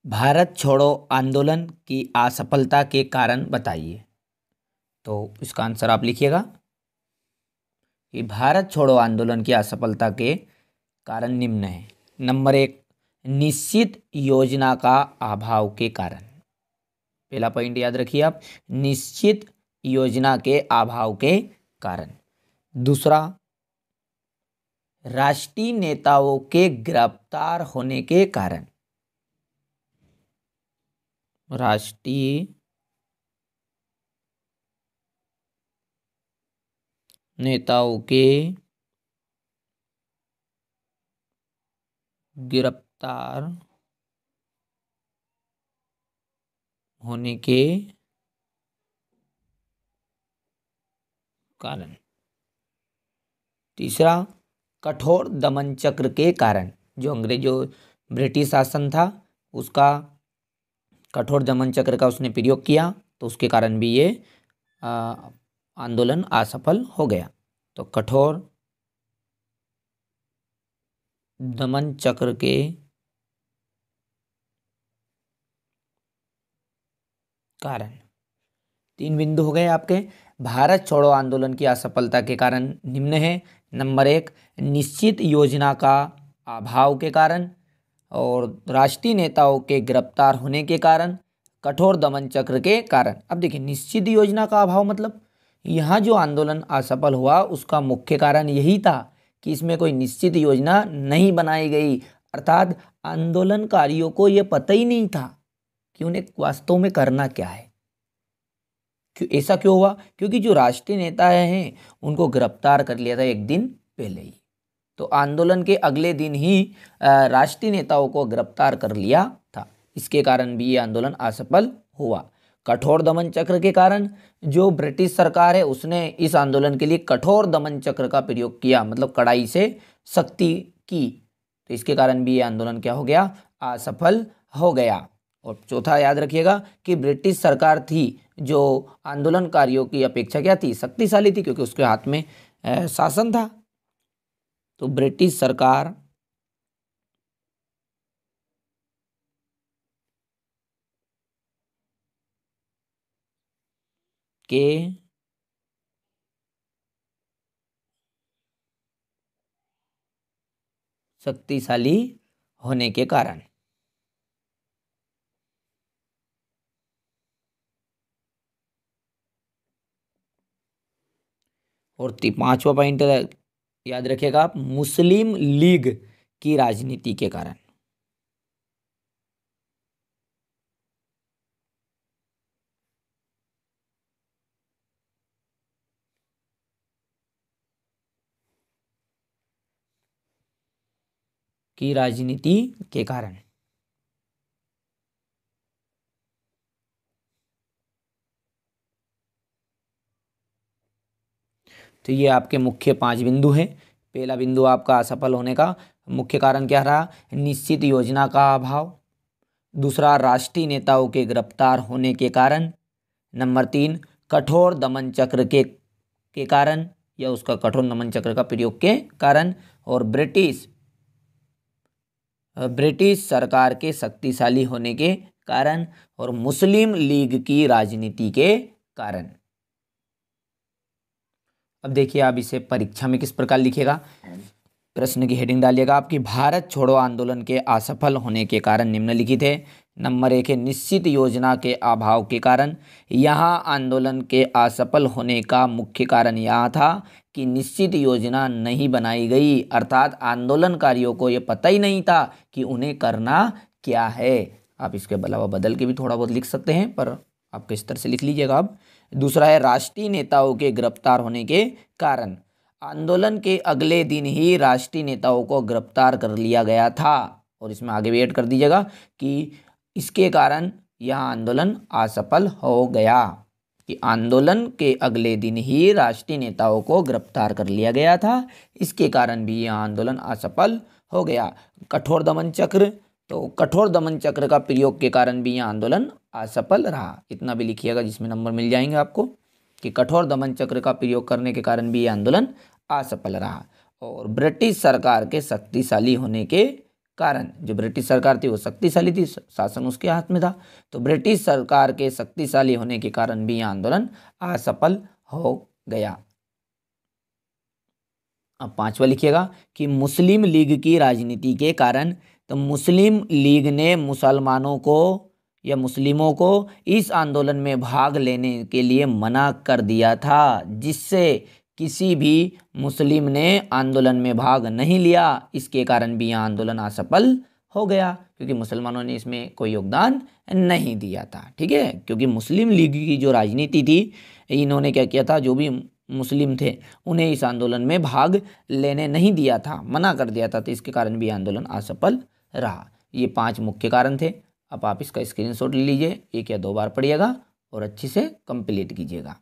भारत छोड़ो आंदोलन की असफलता के कारण बताइए। तो इसका आंसर आप लिखिएगा कि भारत छोड़ो आंदोलन की असफलता के कारण निम्न है। नंबर एक, निश्चित योजना का अभाव के कारण। पहला पॉइंट याद रखिए आप, निश्चित योजना के अभाव के कारण। दूसरा, राष्ट्रीय नेताओं के गिरफ्तार होने के कारण। राष्ट्रीय नेताओं के गिरफ्तार होने के कारण। तीसरा, कठोर दमन चक्र के कारण। जो ब्रिटिश शासन था उसका कठोर दमन चक्र का उसने प्रयोग किया, तो उसके कारण भी ये आंदोलन असफल हो गया। तो कठोर दमन चक्र के कारण। 3 बिंदु हो गए आपके। भारत छोड़ो आंदोलन की असफलता के कारण निम्न है। नंबर एक, निश्चित योजना का अभाव के कारण, और राष्ट्रीय नेताओं के गिरफ्तार होने के कारण, कठोर दमन चक्र के कारण। अब देखिए, निश्चित योजना का अभाव मतलब यहाँ जो आंदोलन असफल हुआ उसका मुख्य कारण यही था कि इसमें कोई निश्चित योजना नहीं बनाई गई, अर्थात आंदोलनकारियों को यह पता ही नहीं था कि उन्हें वास्तव में करना क्या है। क्यों ऐसा क्यों हुआ? क्योंकि जो राष्ट्रीय नेता हैं उनको गिरफ्तार कर लिया था एक दिन पहले ही। तो आंदोलन के अगले दिन ही राष्ट्रीय नेताओं को गिरफ्तार कर लिया था। इसके कारण भी ये आंदोलन असफल हुआ। कठोर दमन चक्र के कारण, जो ब्रिटिश सरकार है उसने इस आंदोलन के लिए कठोर दमन चक्र का प्रयोग किया, मतलब कड़ाई से सख्ती की, तो इसके कारण भी ये आंदोलन क्या हो गया? असफल हो गया। और चौथा याद रखिएगा कि ब्रिटिश सरकार थी जो आंदोलनकारियों की अपेक्षा क्या थी? शक्तिशाली थी, क्योंकि उसके हाथ में शासन था। तो ब्रिटिश सरकार के शक्तिशाली होने के कारण। और पांचवा पॉइंट याद रखिएगा आप, मुस्लिम लीग की राजनीति के कारण। की राजनीति के कारण। तो ये आपके मुख्य 5 बिंदु हैं। पहला बिंदु आपका असफल होने का मुख्य कारण क्या रहा? निश्चित योजना का अभाव। दूसरा, राष्ट्रीय नेताओं के गिरफ्तार होने के कारण। नंबर 3, कठोर दमन चक्र के कारण, या उसका कठोर दमन चक्र का प्रयोग के कारण। और ब्रिटिश सरकार के शक्तिशाली होने के कारण। और मुस्लिम लीग की राजनीति के कारण। अब देखिए, आप इसे परीक्षा में किस प्रकार लिखेगा। प्रश्न की हेडिंग डालिएगा आपकी, भारत छोड़ो आंदोलन के असफल होने के कारण निम्नलिखित है। नंबर 1 है, निश्चित योजना के अभाव के कारण। यहाँ आंदोलन के असफल होने का मुख्य कारण यह था कि निश्चित योजना नहीं बनाई गई, अर्थात आंदोलनकारियों को यह पता ही नहीं था कि उन्हें करना क्या है। आप इसके अलावा बदल के भी थोड़ा बहुत लिख सकते हैं, पर आप किस तरह से लिख लीजिएगा आप। दूसरा है, राष्ट्रीय नेताओं के गिरफ्तार होने के कारण। आंदोलन के अगले दिन ही राष्ट्रीय नेताओं को गिरफ्तार कर लिया गया था। और इसमें आगे भी ऐड कर दीजिएगा कि इसके कारण यह आंदोलन असफल हो गया, कि आंदोलन के अगले दिन ही राष्ट्रीय नेताओं को गिरफ्तार कर लिया गया था, इसके कारण भी यह आंदोलन असफल हो गया। कठोर दमन चक्र, तो कठोर दमन चक्र का प्रयोग के कारण भी यह आंदोलन असफल रहा। इतना भी लिखिएगा जिसमें नंबर मिल जाएंगे आपको, कि कठोर दमन चक्र का प्रयोग करने के कारण भी यह आंदोलन असफल रहा। और ब्रिटिश सरकार के शक्तिशाली होने के कारण, जो ब्रिटिश सरकार थी वो शक्तिशाली थी, शासन उसके हाथ में था, तो ब्रिटिश सरकार के शक्तिशाली होने के कारण भी यह आंदोलन असफल हो गया। अब पांचवा लिखिएगा कि मुस्लिम लीग की राजनीति के कारण, तो मुस्लिम लीग ने मुसलमानों को या मुस्लिमों को इस आंदोलन में भाग लेने के लिए मना कर दिया था, जिससे किसी भी मुस्लिम ने आंदोलन में भाग नहीं लिया। इसके कारण भी यह आंदोलन असफल हो गया, क्योंकि मुसलमानों ने इसमें कोई योगदान नहीं दिया था। ठीक है, क्योंकि मुस्लिम लीग की जो राजनीति थी, इन्होंने क्या किया था, जो भी मुस्लिम थे उन्हें इस आंदोलन में भाग लेने नहीं दिया था, मना कर दिया था, तो इसके कारण भी आंदोलन असफल रहा। ये 5 मुख्य कारण थे। अब आप इसका स्क्रीनशॉट ले लीजिए, 1 या 2 बार पढ़िएगा और अच्छे से कंप्लीट कीजिएगा।